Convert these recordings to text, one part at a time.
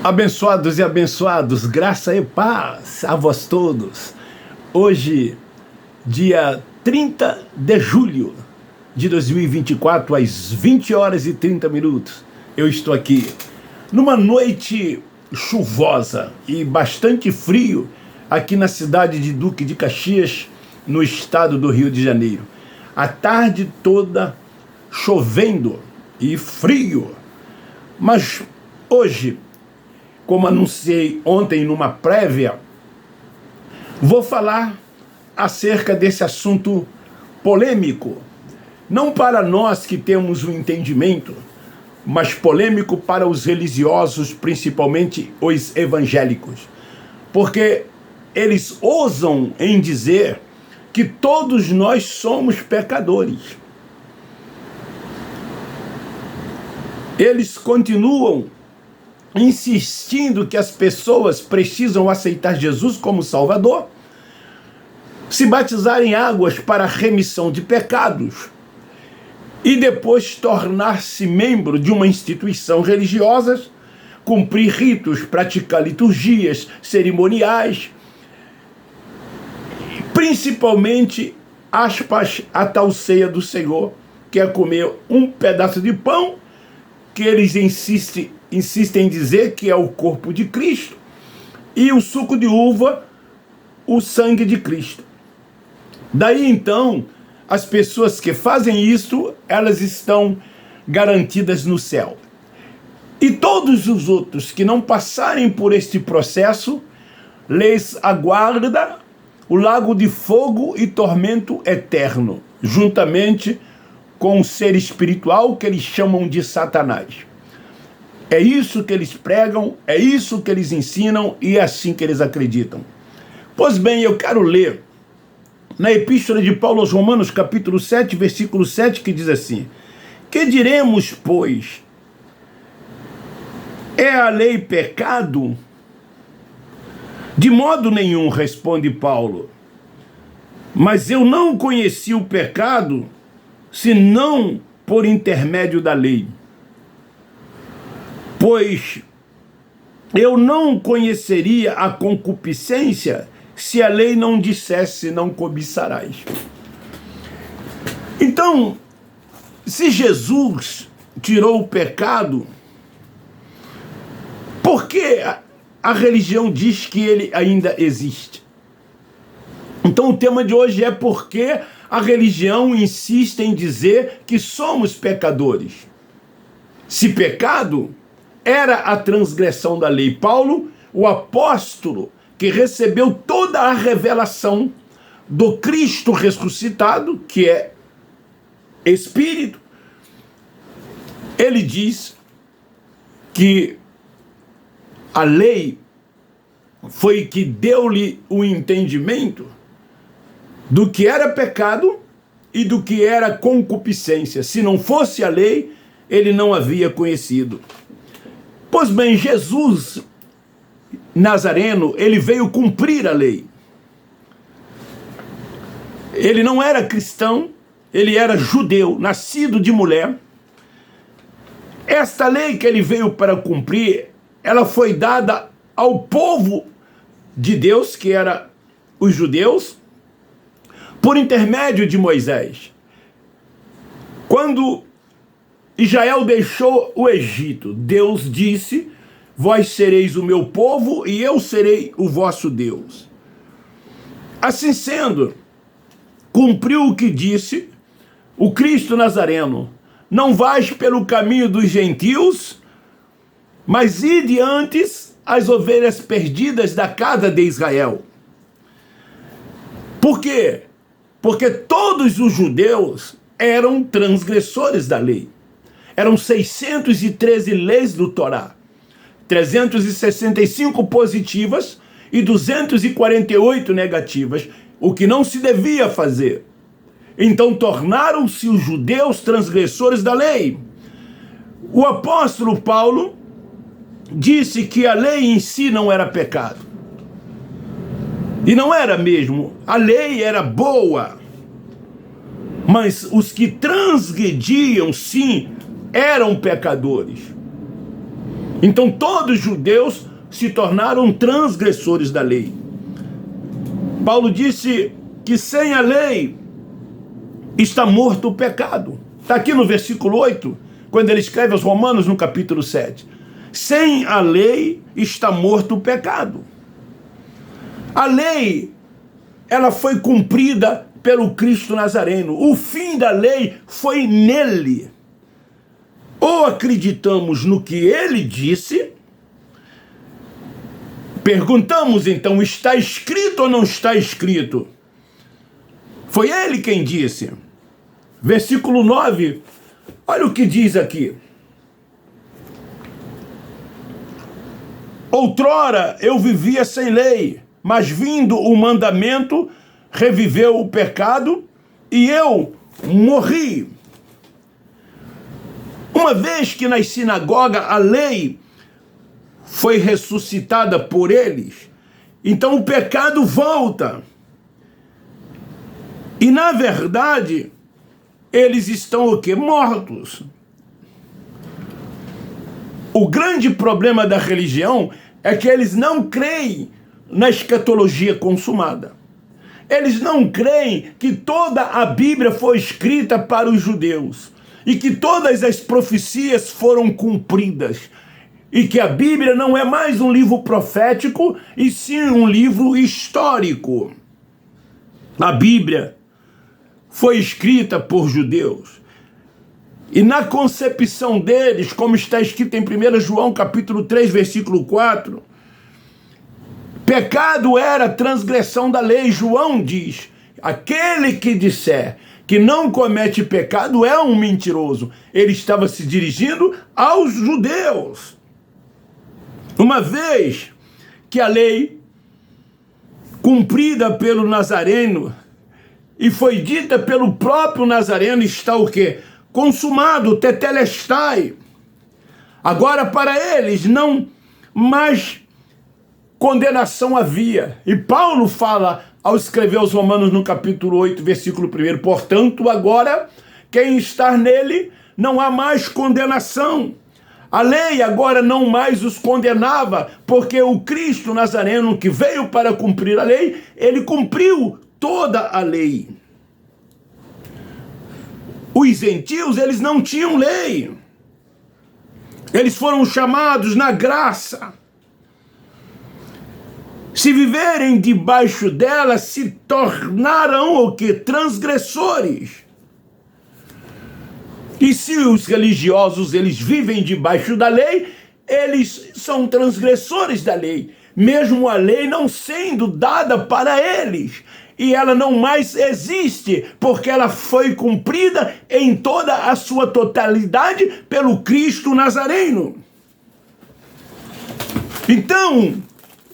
Abençoados e abençoados, graça e paz a vós todos. Hoje, dia 30 de julho de 2024, às 20 horas e 30 minutos, eu estou aqui numa noite chuvosa e bastante frio aqui na cidade de Duque de Caxias, no estado do Rio de Janeiro. A tarde toda chovendo e frio, mas hoje, como anunciei ontem numa prévia, vou falar acerca desse assunto polêmico, não para nós que temos o entendimento, mas polêmico para os religiosos, principalmente os evangélicos, porque eles ousam em dizer que todos nós somos pecadores. Eles continuam insistindo que as pessoas precisam aceitar Jesus como Salvador, se batizar em águas para remissão de pecados e depois tornar-se membro de uma instituição religiosa, cumprir ritos, praticar liturgias, cerimoniais, principalmente, aspas, a tal ceia do Senhor, que é comer um pedaço de pão, que eles insistem em dizer que é o corpo de Cristo, e o suco de uva, o sangue de Cristo. Daí então, as pessoas que fazem isso, elas estão garantidas no céu. E todos os outros que não passarem por este processo, lhes aguarda o lago de fogo e tormento eterno, juntamente com o ser espiritual que eles chamam de Satanás. É isso que eles pregam, é isso que eles ensinam e é assim que eles acreditam. Pois bem, eu quero ler na Epístola de Paulo aos Romanos, capítulo 7, versículo 7, que diz assim: que diremos, pois? É a lei pecado? De modo nenhum, responde Paulo. Mas eu não conheci o pecado, senão por intermédio da lei. Pois eu não conheceria a concupiscência se a lei não dissesse não cobiçarás. Então, se Jesus tirou o pecado, por que a religião diz que ele ainda existe? Então o tema de hoje é por que a religião insiste em dizer que somos pecadores. Se pecado era a transgressão da lei, Paulo, o apóstolo que recebeu toda a revelação do Cristo ressuscitado, que é Espírito, ele diz que a lei foi que deu-lhe o entendimento do que era pecado e do que era concupiscência. Se não fosse a lei, ele não havia conhecido. Pois bem, Jesus Nazareno, ele veio cumprir a lei. Ele não era cristão, ele era judeu, nascido de mulher. Esta lei que ele veio para cumprir, ela foi dada ao povo de Deus, que era os judeus, por intermédio de Moisés. Quando Israel deixou o Egito, Deus disse: vós sereis o meu povo e eu serei o vosso Deus. Assim sendo, cumpriu o que disse o Cristo Nazareno: não vais pelo caminho dos gentios, mas ide antes as ovelhas perdidas da casa de Israel. Por quê? Porque todos os judeus eram transgressores da lei. Eram 613 leis do Torá, 365 positivas e 248 negativas, o que não se devia fazer. Então tornaram-se os judeus transgressores da lei. O apóstolo Paulo disse que a lei em si não era pecado. E não era mesmo. A lei era boa. Mas os que transgrediam, sim, eram pecadores. Então todos os judeus se tornaram transgressores da lei. Paulo disse que sem a lei está morto o pecado. Está aqui no versículo 8, quando ele escreve aos Romanos no capítulo 7. Sem a lei está morto o pecado. A lei, ela foi cumprida pelo Cristo Nazareno. O fim da lei foi nele. Ou acreditamos no que ele disse, perguntamos então, está escrito ou não está escrito? Foi ele quem disse. Versículo 9, olha o que diz aqui. Outrora eu vivia sem lei, mas vindo o mandamento, reviveu o pecado e eu morri. Uma vez que na sinagoga a lei foi ressuscitada por eles, então o pecado volta. E na verdade, eles estão o quê? Mortos. O grande problema da religião é que eles não creem na escatologia consumada. Eles não creem que toda a Bíblia foi escrita para os judeus e que todas as profecias foram cumpridas e que a Bíblia não é mais um livro profético e sim um livro histórico. A Bíblia foi escrita por judeus. E na concepção deles, como está escrito em 1 João capítulo 3, versículo 4, pecado era transgressão da lei. João diz, aquele que disser que não comete pecado é um mentiroso. Ele estava se dirigindo aos judeus. Uma vez que a lei, cumprida pelo Nazareno, e foi dita pelo próprio Nazareno, está o quê? Consumado, tetelestai. Agora para eles não mais condenação havia. E Paulo fala ao escrever aos Romanos no capítulo 8, versículo 1, portanto agora quem está nele não há mais condenação. A lei agora não mais os condenava, porque o Cristo Nazareno que veio para cumprir a lei, ele cumpriu toda a lei. Os gentios, eles não tinham lei. Eles foram chamados na graça. Se viverem debaixo dela, se tornarão o quê? Transgressores. E se os religiosos, eles vivem debaixo da lei, eles são transgressores da lei, mesmo a lei não sendo dada para eles. E ela não mais existe, porque ela foi cumprida em toda a sua totalidade pelo Cristo Nazareno. Então,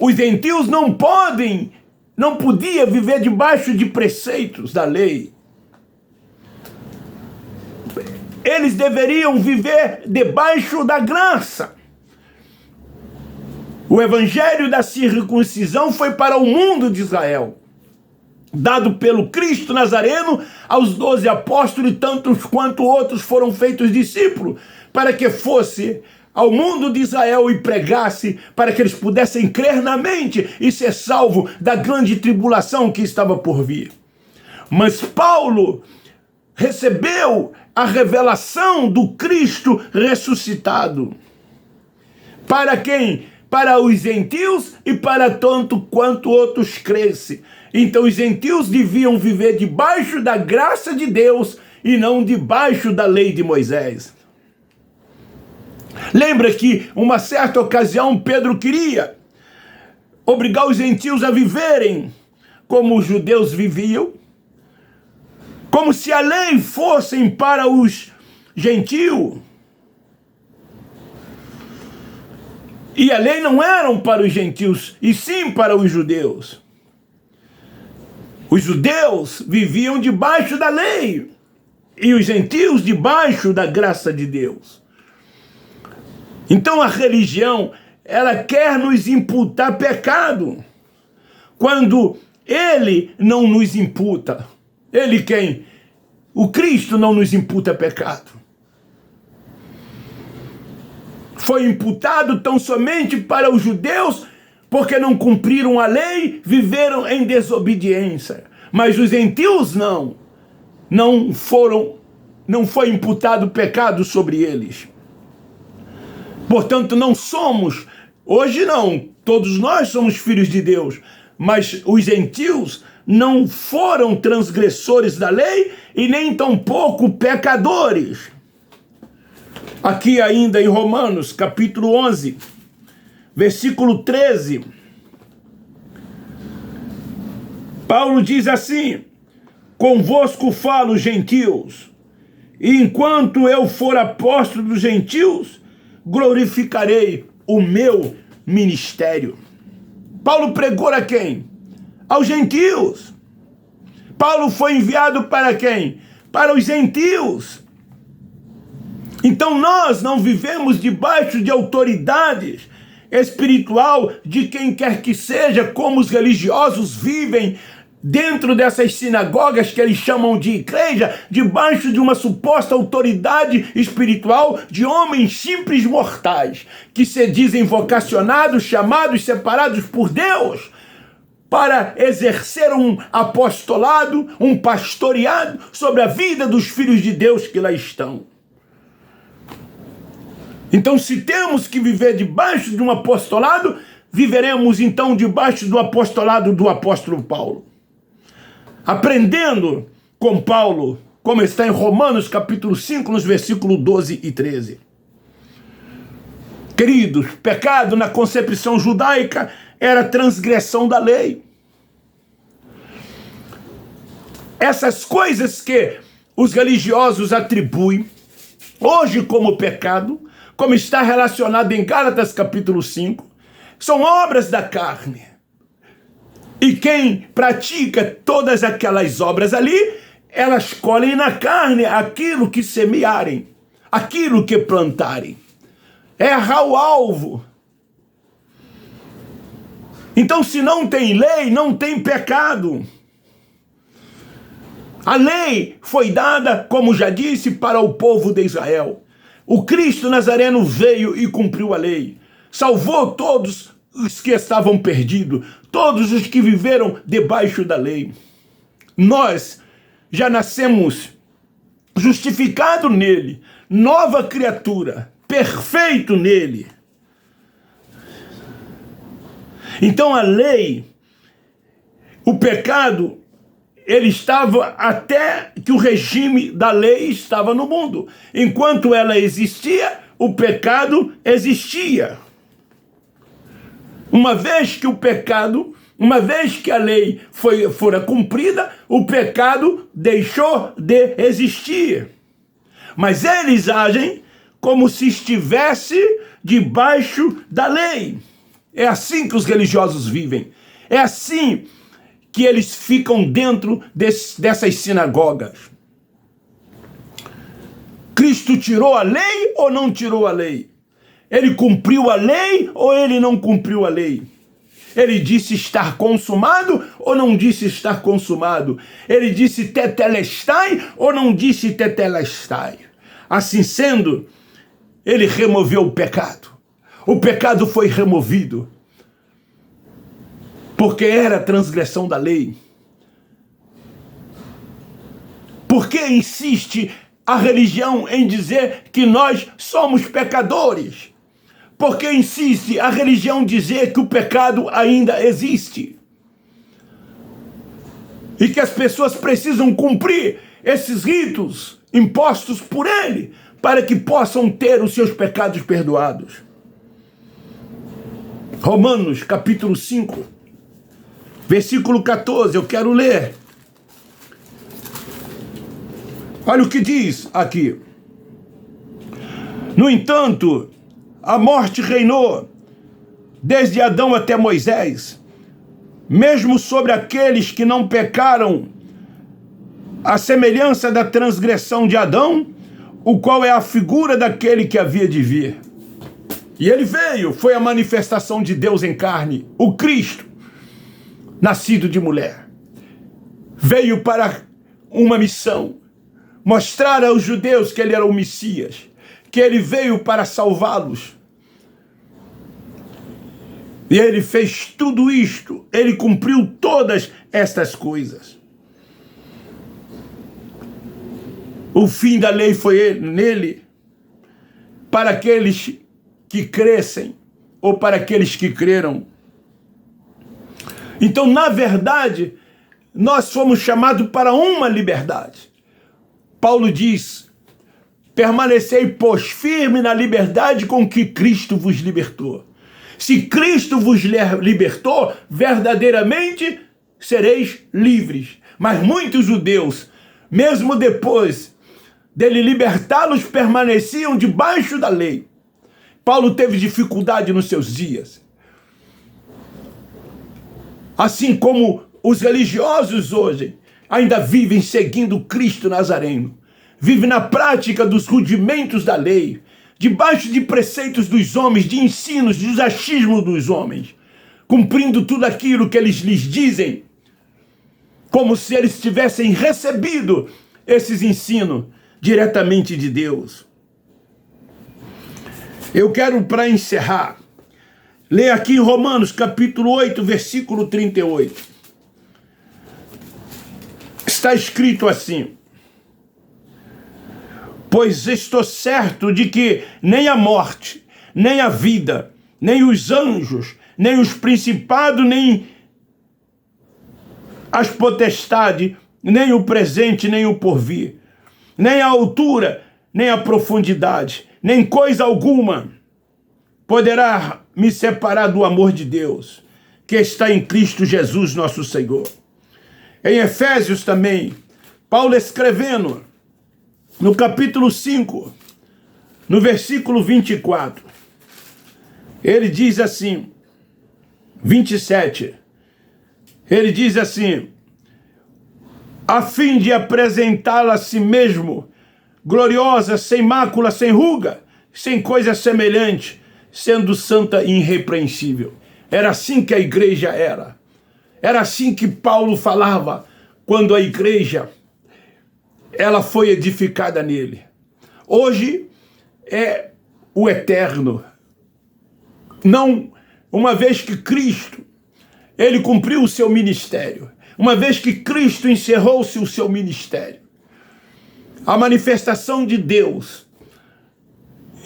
os gentios não podiam viver debaixo de preceitos da lei. Eles deveriam viver debaixo da graça. O evangelho da circuncisão foi para o mundo de Israel, dado pelo Cristo Nazareno aos 12 apóstolos, tantos quanto outros foram feitos discípulos, para que fosse ao mundo de Israel e pregasse, para que eles pudessem crer na mente e ser salvo da grande tribulação que estava por vir. Mas Paulo recebeu a revelação do Cristo ressuscitado. Para quem? Para os gentios e para tanto quanto outros crescem. Então os gentios deviam viver debaixo da graça de Deus e não debaixo da lei de Moisés. Lembra que uma certa ocasião Pedro queria obrigar os gentios a viverem como os judeus viviam, como se a lei fosse para os gentios. E a lei não era para os gentios, e sim para os judeus. Os judeus viviam debaixo da lei, e os gentios debaixo da graça de Deus. Então a religião, ela quer nos imputar pecado, quando ele não nos imputa. Ele quem? O Cristo não nos imputa pecado. foi imputado tão somente para os judeus, porque não cumpriram a lei, viveram em desobediência. Mas os gentios não foi imputado pecado sobre eles. Portanto, não somos, hoje não, todos nós somos filhos de Deus, mas os gentios não foram transgressores da lei e nem tampouco pecadores. Aqui ainda em Romanos, capítulo 11, versículo 13, Paulo diz assim: convosco falo, gentios, e enquanto eu for apóstolo dos gentios, glorificarei o meu ministério. Paulo pregou a quem? Aos gentios. Paulo foi enviado para quem? Para os gentios. Então nós não vivemos debaixo de autoridades espiritual de quem quer que seja, como os religiosos vivem dentro dessas sinagogas que eles chamam de igreja, debaixo de uma suposta autoridade espiritual de homens simples mortais, que se dizem vocacionados, chamados, separados por Deus, para exercer um apostolado, um pastoreado sobre a vida dos filhos de Deus que lá estão. Então, se temos que viver debaixo de um apostolado, viveremos então debaixo do apostolado do apóstolo Paulo. Aprendendo com Paulo, como está em Romanos capítulo 5, nos versículos 12 e 13. Queridos, pecado na concepção judaica era transgressão da lei. Essas coisas que os religiosos atribuem hoje como pecado, como está relacionado em Gálatas capítulo 5, são obras da carne. E quem pratica todas aquelas obras ali, elas colhem na carne aquilo que semearem, aquilo que plantarem. Erra o alvo. Então, se não tem lei, não tem pecado. A lei foi dada, como já disse, para o povo de Israel. O Cristo Nazareno veio e cumpriu a lei. Salvou todos os que estavam perdidos, todos os que viveram debaixo da lei. Nós já nascemos justificado nele, nova criatura, perfeito nele. Então a lei, o pecado, ele estava até que o regime da lei estava no mundo. Enquanto ela existia, o pecado existia. Uma vez que a lei fora cumprida, o pecado deixou de existir. Mas eles agem como se estivesse debaixo da lei. É assim que os religiosos vivem. É assim que eles ficam dentro dessas sinagogas. Cristo tirou a lei ou não tirou a lei? Ele cumpriu a lei ou ele não cumpriu a lei? Ele disse estar consumado ou não disse estar consumado? Ele disse tetelestai ou não disse tetelestai? Assim sendo, ele removeu o pecado. O pecado foi removido, porque era transgressão da lei. Por que insiste a religião em dizer que nós somos pecadores? Por que insiste a religião dizer que o pecado ainda existe? E que as pessoas precisam cumprir esses ritos impostos por ele para que possam ter os seus pecados perdoados. Romanos capítulo 5, versículo 14, eu quero ler. Olha o que diz aqui. No entanto, a morte reinou desde Adão até Moisés, mesmo sobre aqueles que não pecaram, à semelhança da transgressão de Adão, o qual é a figura daquele que havia de vir. E ele veio, foi a manifestação de Deus em carne, o Cristo, nascido de mulher. Veio para uma missão, mostrar aos judeus que ele era o Messias, que ele veio para salvá-los, E ele fez tudo isto, ele cumpriu todas estas coisas. O fim da lei foi nele, para aqueles que crescem, ou para aqueles que creram. Então, na verdade, nós fomos chamados para uma liberdade. Paulo diz: permanecei, pois, firme na liberdade com que Cristo vos libertou. Se Cristo vos libertou, verdadeiramente sereis livres. Mas muitos judeus, mesmo depois dele libertá-los, permaneciam debaixo da lei. Paulo teve dificuldade nos seus dias. Assim como os religiosos hoje ainda vivem seguindo Cristo Nazareno, vivem na prática dos rudimentos da lei, debaixo de preceitos dos homens, de ensinos, dos achismos dos homens, cumprindo tudo aquilo que eles lhes dizem, como se eles tivessem recebido esses ensinos diretamente de Deus. Eu quero, para encerrar, ler aqui em Romanos, capítulo 8, versículo 38. Está escrito assim: pois estou certo de que nem a morte, nem a vida, nem os anjos, nem os principados, nem as potestades, nem o presente, nem o porvir, nem a altura, nem a profundidade, nem coisa alguma poderá me separar do amor de Deus, que está em Cristo Jesus, nosso Senhor. Em Efésios também, Paulo escrevendo, no capítulo 5, no versículo 24, ele diz assim, 27, ele diz assim: a fim de apresentá-la a si mesmo, gloriosa, sem mácula, sem ruga, sem coisa semelhante, sendo santa e irrepreensível. Era assim que a igreja era. Era assim que Paulo falava quando a igreja ela foi edificada nele. Hoje é o eterno. Não, uma vez que Cristo, ele cumpriu o seu ministério, uma vez que Cristo encerrou-se o seu ministério, a manifestação de Deus,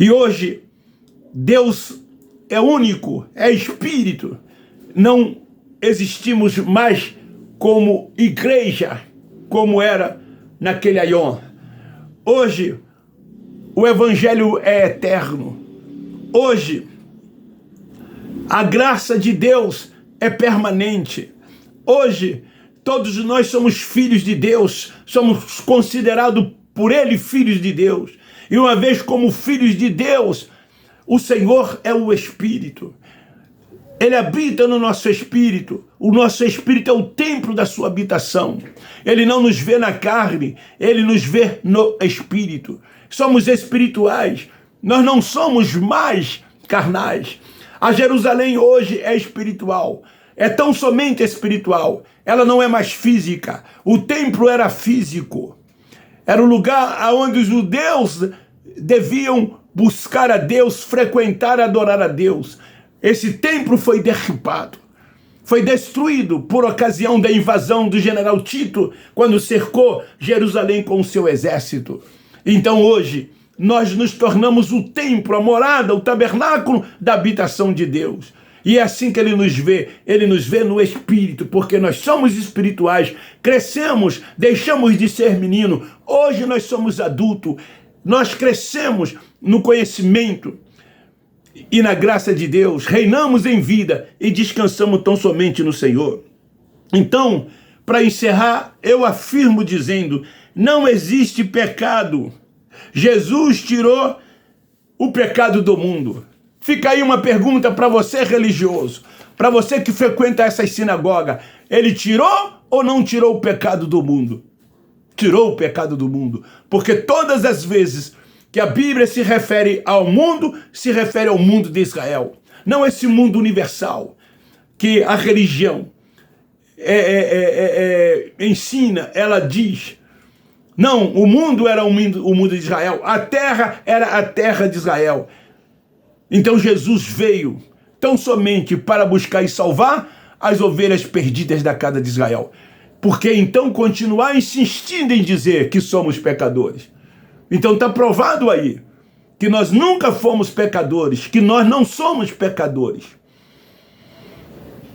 e hoje Deus é único, é Espírito, não existimos mais como igreja, como era naquele aion. Hoje, o Evangelho é eterno. Hoje, a graça de Deus é permanente. Hoje, todos nós somos filhos de Deus, somos considerados por Ele filhos de Deus. E uma vez como filhos de Deus, o Senhor é o Espírito. Ele habita no nosso espírito. O nosso espírito é o templo da sua habitação. Ele não nos vê na carne, ele nos vê no espírito. Somos espirituais. Nós não somos mais carnais. A Jerusalém hoje é espiritual. É tão somente espiritual. Ela não é mais física. O templo era físico. Era o lugar onde os judeus deviam buscar a Deus, frequentar e adorar a Deus. Esse templo foi derribado, foi destruído por ocasião da invasão do general Tito, quando cercou Jerusalém com o seu exército. Então hoje, nós nos tornamos o templo, a morada, o tabernáculo da habitação de Deus. E é assim que ele nos vê no espírito, porque nós somos espirituais, crescemos, deixamos de ser menino, hoje nós somos adultos, nós crescemos no conhecimento e na graça de Deus, reinamos em vida e descansamos tão somente no Senhor. Então, para encerrar, eu afirmo dizendo, não existe pecado. Jesus tirou o pecado do mundo. Fica aí uma pergunta para você religioso, para você que frequenta essas sinagogas. Ele tirou ou não tirou o pecado do mundo? Tirou o pecado do mundo, porque todas as vezes que a Bíblia se refere ao mundo de Israel. Não esse mundo universal que a religião ensina, ela diz. Não, o mundo era o mundo de Israel, a terra era a terra de Israel. Então Jesus veio tão somente para buscar e salvar as ovelhas perdidas da casa de Israel. Por que então continuar insistindo em dizer que somos pecadores? Então está provado aí que nós nunca fomos pecadores, que nós não somos pecadores.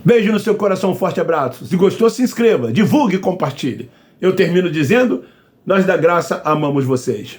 Beijo no seu coração, um forte abraço. Se gostou, se inscreva, divulgue e compartilhe. Eu termino dizendo, nós da Graça amamos vocês.